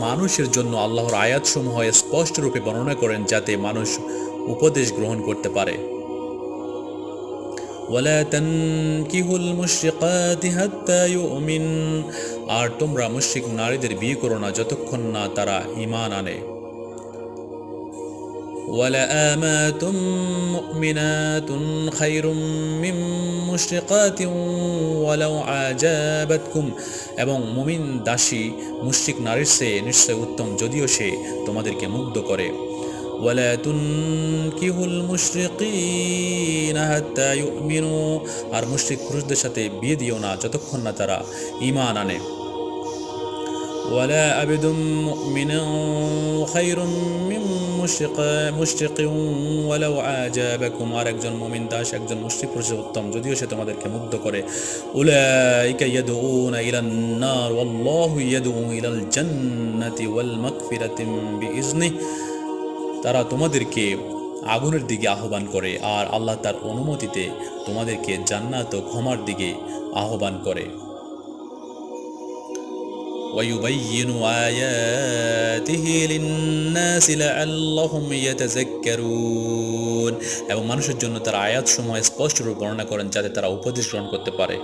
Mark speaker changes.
Speaker 1: মানুষের জন্য আল্লাহর আয়াতসমূহ স্পষ্ট রূপে বর্ণনা করেন যাতে মানুষ উপদেশ গ্রহণ করতে পারে। ওয়ালা তানকিহুল মুশরিকাতি হাত্তা ইউমিন, আর তোমরা মুশরিক নারীদের বিয়ে করো না যতক্ষণ না তারা ঈমান আনে। ওয়ালা আমাতুম মুমিনাতুন খায়রুম মিন মুশরিকাতিন ওয়ালাউ আজাবাতকুম, এবং মুমিন দাসী মুশরিক নারীর চেয়ে নিশ্চয় উত্তম যদিও সে তোমাদেরকে মুগ্ধ করে। ওয়ালা তুনকিহুল মুশরিকিনা হাত্তা ইউমিনু, আর মুশরিক পুরুষদের সাথে বিয়ে দিও না যতক্ষণ না তারা ঈমান আনে। ওয়ালা আবদুম মুমিনুন খায়রুম মিন মুশরিকিন ওয়ালাউ আজাবাকুম, আর একজন মুমিন দাস একজন মুশরিক পুরুষের উত্তম যদিও সে তোমাদেরকে মুগ্ধ করে। উলাইকা ইয়াদউনা ইলান নার ওয়াল্লাহু ইয়াদউ ইলাল জান্নাতি ওয়াল মাগফিরাতি বিইজনিহি, তারা তোমাদেরকে আগুনের দিকে আহ্বান করে আর আল্লাহ তার অনুমতিতে তোমাদেরকে জান্নাত ও ক্ষমার দিকে আহ্বান করে। ওয়ায়ুবায়্যিনু আয়াতিহি লিন-নাসি লাআল্লাহুম ইয়াতাযাক্কারুন, এবং মানুষের জন্য তার আয়াতসমূহ স্পষ্টরূপে বর্ণনা করেন যাতে তারা উপদেশ গ্রহণ করতে পারে।